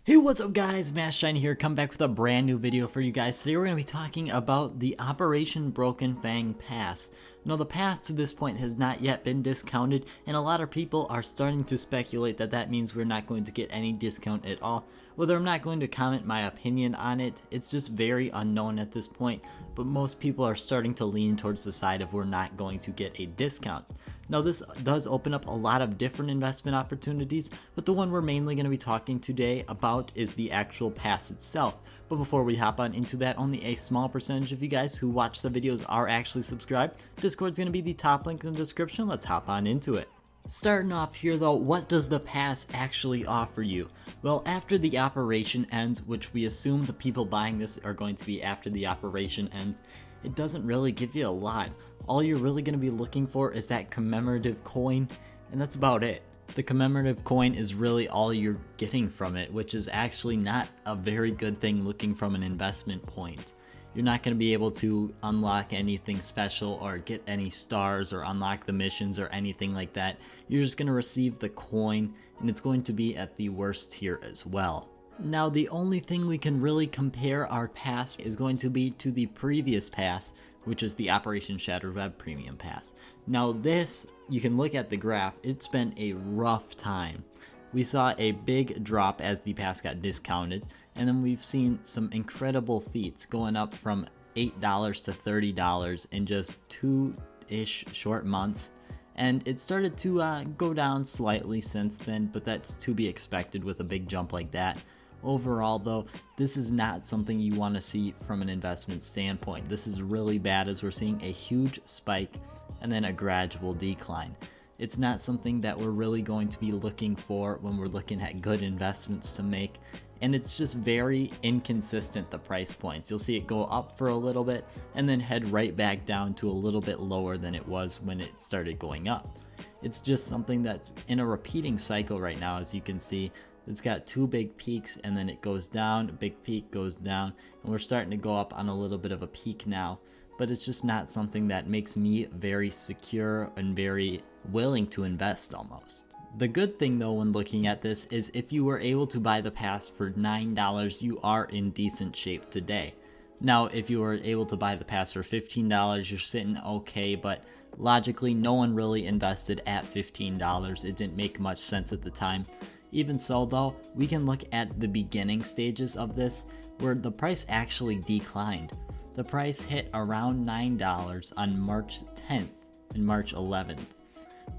Hey, what's up guys, Shine here, come back with a brand new video for you guys. Today we're going to be talking about the Operation Broken Fang pass. Now the pass to this point has not yet been discounted, and a lot of people are starting to speculate that that means we're not going to get any discount at all. Whether I'm not going to comment my opinion on it, it's just very unknown at this point, but most people are starting to lean towards the side of we're not going to get a discount. Now this does open up a lot of different investment opportunities, but the one we're mainly going to be talking today about is the actual pass itself. But before we hop on into that, only a small percentage of you guys who watch the videos are actually subscribed. Discord's going to be the top link in the description. Let's hop on into it. Starting off here though, what does the pass actually offer you? Well, after the operation ends, which we assume the people buying this are going to be after the operation ends, it doesn't really give you a lot. All you're really going to be looking for is that commemorative coin, and that's about it. The commemorative coin is really all you're getting from it, which is actually not a very good thing looking from an investment point. You're not going to be able to unlock anything special or get any stars or unlock the missions or anything like that. You're just going to receive the coin, and it's going to be at the worst tier as well. Now the only thing we can really compare our pass is going to be to the previous pass, which is the Operation Shattered Web Premium Pass. Now this, you can look at the graph, it's been a rough time. We saw a big drop as the pass got discounted, and then we've seen some incredible feats going up from $8 to $30 in just 2-ish short months. And it started to go down slightly since then, but that's to be expected with a big jump like that. Overall though, this is not something you want to see from an investment standpoint. This is really bad as we're seeing a huge spike and then a gradual decline. It's not something that we're really going to be looking for when we're looking at good investments to make, and it's just very inconsistent, the price points. You'll see it go up for a little bit and then head right back down to a little bit lower than it was when it started going up. It's just something that's in a repeating cycle right now, as you can see. It's got two big peaks and then it goes down, a big peak goes down, and we're starting to go up on a little bit of a peak now. But it's just not something that makes me very secure and very willing to invest almost. The good thing though when looking at this is if you were able to buy the pass for $9, you are in decent shape today. Now if you were able to buy the pass for $15, you're sitting okay, but logically no one really invested at $15. It didn't make much sense at the time. Even so though, we can look at the beginning stages of this where the price actually declined. The price hit around $9 on March 10th and March 11th.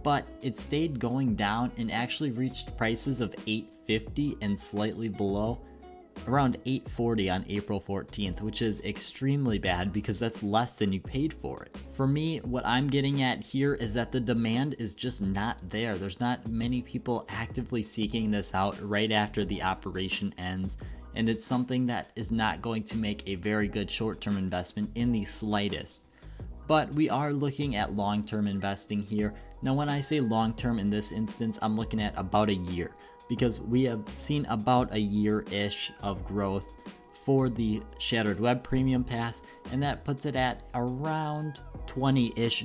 But it stayed going down and actually reached prices of $8.50 and slightly below around $8.40 on April 14th, which is extremely bad because that's less than you paid for it. For me, what I'm getting at here is that the demand is just not there. There's not many people actively seeking this out right after the operation ends, and it's something that is not going to make a very good short-term investment in the slightest. But we are looking at long-term investing here. Now when I say long-term in this instance, I'm looking at about a year, because we have seen about a year-ish of growth for the Shattered Web Premium Pass, and that puts it at around $20-ish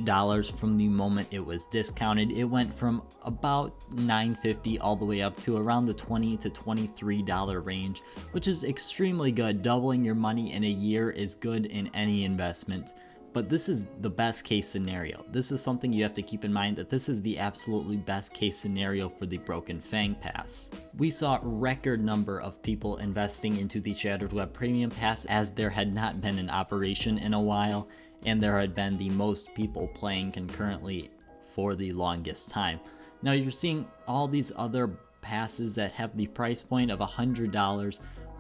from the moment it was discounted. It went from about $9.50 all the way up to around the $20 to $23 range, which is extremely good. Doubling your money in a year is good in any investment. But this is the best case scenario. This is something you have to keep in mind, that this is the absolutely best case scenario for the Broken Fang Pass. We saw a record number of people investing into the Shattered Web Premium Pass as there had not been an operation in a while, and there had been the most people playing concurrently for the longest time. Now you're seeing all these other passes that have the price point of $100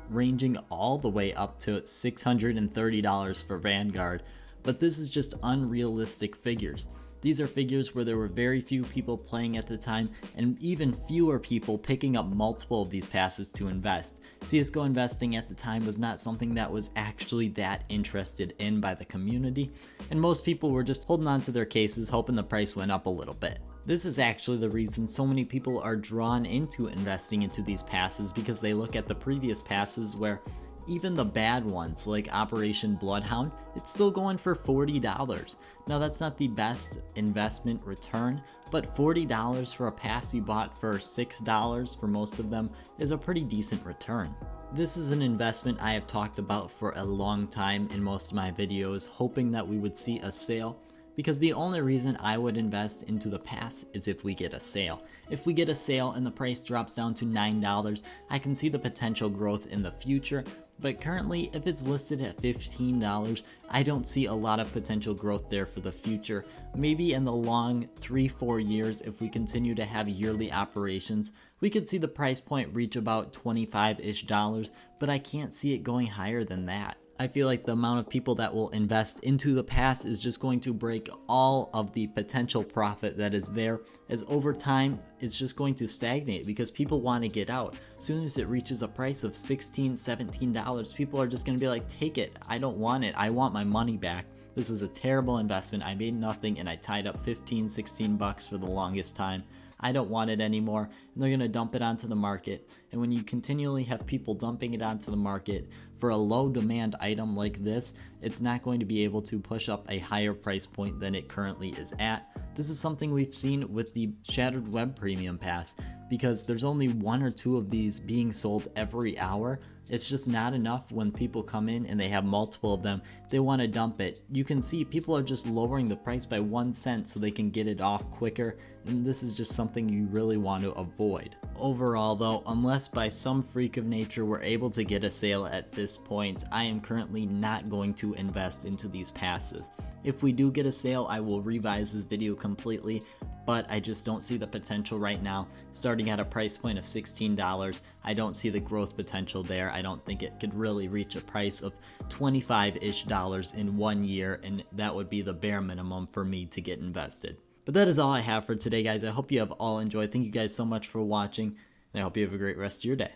ranging all the way up to $630 for Vanguard. But this is just unrealistic figures. These are figures where there were very few people playing at the time, and even fewer people picking up multiple of these passes to invest. CSGO investing at the time was not something that was actually that interested in by the community, and most people were just holding on to their cases hoping the price went up a little bit. This is actually the reason so many people are drawn into investing into these passes, because they look at the previous passes where Even the bad ones like Operation Bloodhound, it's still going for $40. Now that's not the best investment return, but $40 for a pass you bought for $6 for most of them is a pretty decent return. This is an investment I have talked about for a long time in most of my videos, hoping that we would see a sale, because the only reason I would invest into the pass is if we get a sale. If we get a sale and the price drops down to $9, I can see the potential growth in the future, but currently if it's listed at $15, I don't see a lot of potential growth there for the future. Maybe in the long 3-4 years, if we continue to have yearly operations, we could see the price point reach about $25-ish, but I can't see it going higher than that. I feel like the amount of people that will invest into the pass is just going to break all of the potential profit that is there, as over time it's just going to stagnate because people want to get out. As soon as it reaches a price of $16, $17, people are just going to be like, take it, I don't want it, I want my money back. This was a terrible investment, I made nothing and I tied up 15, 16 bucks for the longest time. I don't want it anymore, and they're going to dump it onto the market. And when you continually have people dumping it onto the market for a low demand item like this, it's not going to be able to push up a higher price point than it currently is at. This is something we've seen with the Shattered Web Premium Pass, because there's only 1 or 2 of these being sold every hour. It's just not enough when people come in and they have multiple of them. They want to dump it. You can see people are just lowering the price by 1 cent so they can get it off quicker, and this is just something you really want to avoid. Overall though, unless by some freak of nature we're able to get a sale at this point, I am currently not going to invest into these passes. If we do get a sale, I will revise this video completely, but I just don't see the potential right now. Starting at a price point of $16, I don't see the growth potential there. I don't think it could really reach a price of $25-ish in 1 year, and that would be the bare minimum for me to get invested. But that is all I have for today, guys. I hope you have all enjoyed. Thank you guys so much for watching, and I hope you have a great rest of your day.